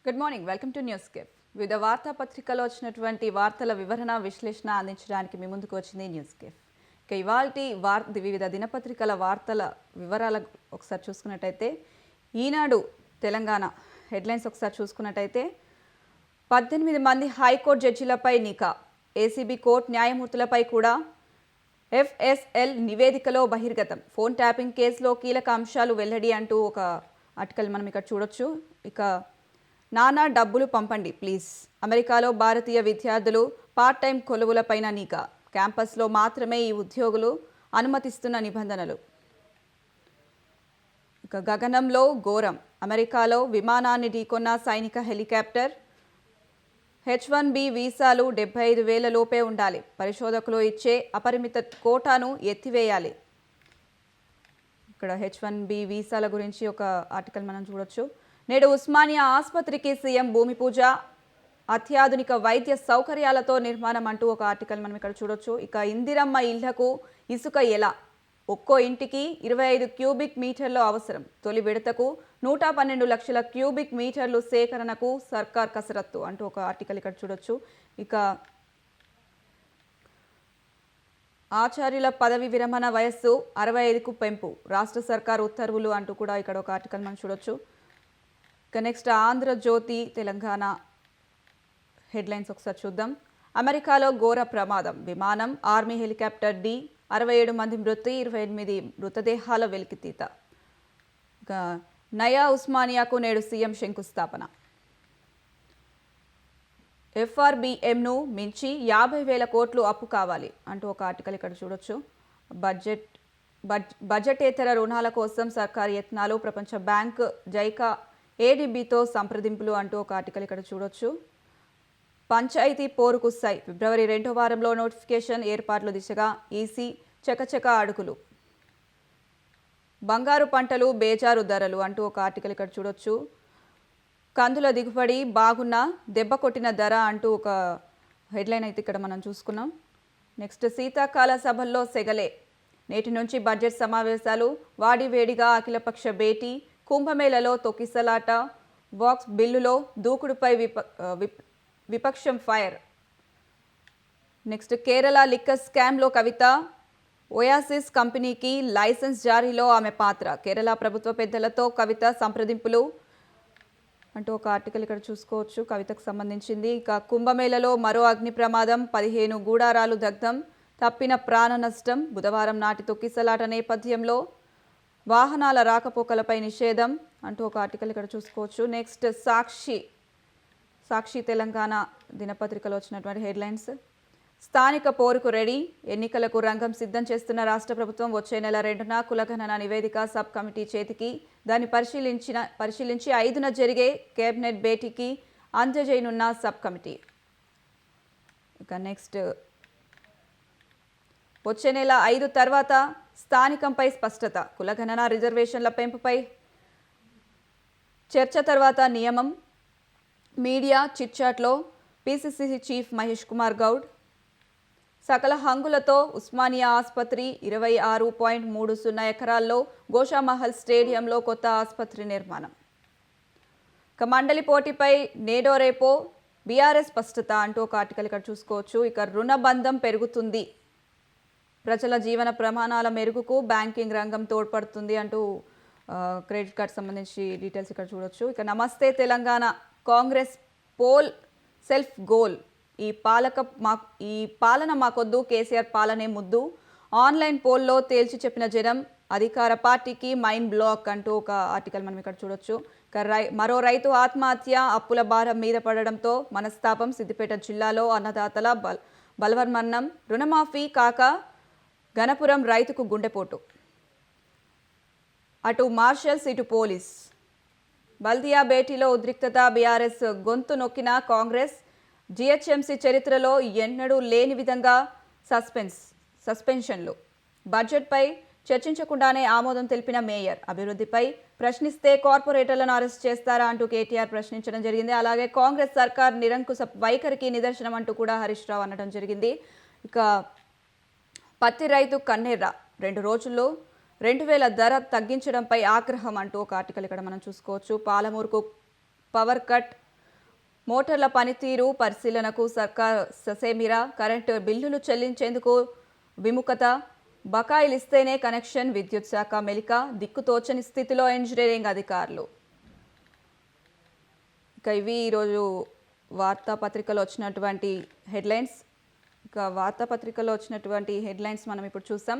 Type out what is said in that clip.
Good morning, welcome to news cafe. వివిధ వార్తాపత్రికలో వచ్చినటువంటి వార్తల వివరణ విశ్లేషణ అందించడానికి మీ ముందుకు వచ్చింది న్యూస్ కేఫ్. ఇక ఇవాల్టి వివిధ దినపత్రికల వార్తల వివరాల ఒకసారి చూసుకున్నట్టయితే, ఈనాడు తెలంగాణ హెడ్లైన్స్ ఒకసారి చూసుకున్నట్టయితే, 18 మంది హైకోర్టు జడ్జీలపై నిఘా, ఏసీబీ కోర్టు న్యాయమూర్తులపై కూడా ఎఫ్ఎస్ఎల్ నివేదికలో బహిర్గతం, ఫోన్ ట్యాపింగ్ కేసులో కీలక అంశాలు వెల్లడి అంటూ ఒక ఆర్టికల్ మనం ఇక్కడ చూడొచ్చు. ఇక నానా డబ్బులు పంపండి ప్లీజ్, అమెరికాలో భారతీయ విద్యార్థులు పార్ట్ టైం కొలువులపైన నిఘా, క్యాంపస్లో మాత్రమే ఈ ఉద్యోగులు అనుమతిస్తున్న నిబంధనలు. ఇక గగనంలో ఘోరం, అమెరికాలో విమానాన్ని ఢీకొన్న సైనిక హెలికాప్టర్, H1B వీసాలు 75,000 లోపే ఉండాలి, పరిశోధకులు ఇచ్చే అపరిమిత కోటాను ఎత్తివేయాలి. ఇక్కడ H1B వీసాల గురించి ఒక ఆర్టికల్ మనం చూడొచ్చు. నేడు ఉస్మానియా ఆసుపత్రికి సీఎం భూమి పూజ, అత్యాధునిక వైద్య సౌకర్యాలతో నిర్మాణం అంటూ ఒక ఆర్టికల్ మనం ఇక్కడ చూడొచ్చు. ఇక ఇందిరమ్మ ఇళ్లకు ఇసుక ఎలా, ఒక్కో ఇంటికి 25 క్యూబిక్ మీటర్లు అవసరం, తొలి విడతకు 112 లక్షల క్యూబిక్ మీటర్లు సేకరణకు సర్కార్ కసరత్తు అంటూ ఒక ఆర్టికల్ ఇక్కడ చూడొచ్చు. ఇక ఆచార్యుల పదవి విరమణ వయస్సు 65కు పెంపు, రాష్ట్ర సర్కార్ ఉత్తర్వులు అంటూ కూడా ఇక్కడ ఒక ఆర్టికల్ మనం చూడొచ్చు. ఇక నెక్స్ట్ ఆంధ్రజ్యోతి తెలంగాణ హెడ్లైన్స్ ఒకసారి చూద్దాం. అమెరికాలో ఘోర ప్రమాదం, విమానం ఆర్మీ హెలికాప్టర్ డి, 67 మంది మృతి, 28 మృతదేహాల వెలికితీత. ఇక నయా ఉస్మానియాకు నేడు సీఎం శంకుస్థాపన, ఎఫ్ఆర్బిఎంను మించి 50,000 కోట్లు అప్పు కావాలి అంటూ ఒక ఆర్టికల్ ఇక్కడ చూడొచ్చు. బడ్జెటేతర రుణాల కోసం సర్కారు యత్నాలు, ప్రపంచ బ్యాంక్ జైకా ఏడీబీతో సంప్రదింపులు అంటూ ఒక ఆర్టికల్ ఇక్కడ చూడొచ్చు. పంచాయతీ పోరుకు సై, ఫిబ్రవరి 2వ వారంలో నోటిఫికేషన్, ఏర్పాట్ల దిశగా ఈసీ చకచక అడుగులు. బంగారు పంటలు బేజారు ధరలు అంటూ ఒక ఆర్టికల్ ఇక్కడ చూడొచ్చు. కందుల దిగుబడి బాగున్న దెబ్బ కొట్టిన ధర అంటూ ఒక హెడ్లైన్ అయితే ఇక్కడ మనం చూసుకున్నాం. నెక్స్ట్ శీతాకాల సభల్లో సెగలే, నేటి నుంచి బడ్జెట్ సమావేశాలు, వాడివేడిగా అఖిలపక్ష భేటీ, కుంభమేళలో తొక్కిసలాట, బాక్స్ బిల్లులో దూకుడుపై విపక్షం ఫైర్. నెక్స్ట్ కేరళ లిక్కర్ స్కామ్లో కవిత, ఓయాసిస్ కంపెనీకి లైసెన్స్ జారీలో ఆమె పాత్ర, కేరళ ప్రభుత్వ పెద్దలతో కవిత సంప్రదింపులు అంటూ ఒక ఆర్టికల్ ఇక్కడ చూసుకోవచ్చు కవితకు సంబంధించింది. ఇక కుంభమేళలో మరో అగ్ని ప్రమాదం, 15 గూడారాలు దగ్ధం, తప్పిన ప్రాణ నష్టం, బుధవారం నాటి తొక్కిసలాట నేపథ్యంలో వాహనాల రాకపోకలపై నిషేధం అంటూ ఒక ఆర్టికల్ ఇక్కడ చూసుకోవచ్చు. నెక్స్ట్ సాక్షి తెలంగాణ దినపత్రికలో వచ్చినటువంటి హెడ్లైన్స్. స్థానిక పోరుకు రెడీ, ఎన్నికలకు రంగం సిద్ధం చేస్తున్న రాష్ట్ర ప్రభుత్వం, వచ్చే నెల 2న కులగణన నివేదిక సబ్ కమిటీ చేతికి, దాన్ని పరిశీలించి 5న జరిగే కేబినెట్ భేటీకి అందజేయనున్న సబ్ కమిటీ. ఇక నెక్స్ట్ వచ్చే నెల 5 తర్వాత స్థానికంపై స్పష్టత, కులగణన రిజర్వేషన్ల పెంపుపై చర్చ తర్వాత నియమం, మీడియా చిట్చాట్లో పీసీసీ చీఫ్ మహేష్ కుమార్ గౌడ్. సకల హంగులతో ఉస్మానియా ఆసుపత్రి, 26.30 ఎకరాల్లో గోషామహల్ స్టేడియంలో కొత్త ఆసుపత్రి నిర్మాణం. ఇక మండలి పోటీపై నేడో రేపో బీఆర్ఎస్ స్పష్టత అంటూ ఒక ఆర్టికల్ ఇక్కడ చూసుకోవచ్చు. ఇక రుణబంధం పెరుగుతుంది, ప్రజల జీవన ప్రమాణాల మెరుగుకు బ్యాంకింగ్ రంగం తోడ్పడుతుంది అంటూ క్రెడిట్ కార్డ్ సంబంధించి డీటెయిల్స్ ఇక్కడ చూడొచ్చు. ఇక Namaste Telangana, Congress poll self goal, ఈ పాలన మాకొద్దు, కేసీఆర్ పాలనే ముద్దు, ఆన్లైన్ పోల్లో తేల్చి చెప్పిన జనం, అధికార పార్టీకి మైండ్ బ్లాక్ అంటూ ఒక ఆర్టికల్ మనం ఇక్కడ చూడొచ్చు. మరో రైతు ఆత్మహత్య, అప్పుల భారం మీద పడడంతో మనస్తాపం, సిద్దిపేట జిల్లాలో అన్నదాతల బలవర్మన్నం, రుణమాఫీ కాక గణపురం రైతుకు గుండెపోటు, అటు మార్షల్స్ ఇటు పోలీస్, బల్దియా భేటీలో ఉద్రిక్తత, బీఆర్ఎస్ గొంతు నొక్కిన కాంగ్రెస్, జీహెచ్ఎంసీ చరిత్రలో ఎన్నడూ లేని విధంగా సస్పెన్షన్లు, బడ్జెట్పై చర్చించకుండానే ఆమోదం తెలిపిన మేయర్, అభివృద్ధిపై ప్రశ్నిస్తే కార్పొరేటర్లను అరెస్ట్ చేస్తారా అంటూ కేటీఆర్ ప్రశ్నించడం జరిగింది. అలాగే కాంగ్రెస్ సర్కార్ నిరంకుశ వైఖరికి నిదర్శనం అంటూ కూడా హరీష్ రావు అనడం జరిగింది. ఇక పత్తి రైతు కన్నెర్ర, 2 రోజుల్లో 2,000 ధర తగ్గించడంపై ఆగ్రహం అంటూ ఒక ఆర్టికల్ ఇక్కడ మనం చూసుకోవచ్చు. పాలమూరుకు పవర్ కట్, మోటార్ల పనితీరు పరిశీలనకు సర్కార్ ససేమిరా, కరెంటు బిల్లులు చెల్లించేందుకు విముఖత, బకాయిలు ఇస్తేనే కనెక్షన్, విద్యుత్ శాఖ మెలిక, దిక్కుతోచని స్థితిలో ఇంజనీరింగ్ అధికారులు. ఇక ఇవి ఈరోజు వార్తాపత్రికలో వచ్చినటువంటి హెడ్లైన్స్. ఇక వార్తాపత్రికలో వచ్చినటువంటి హెడ్లైన్స్ మనం ఇప్పుడు చూసాం.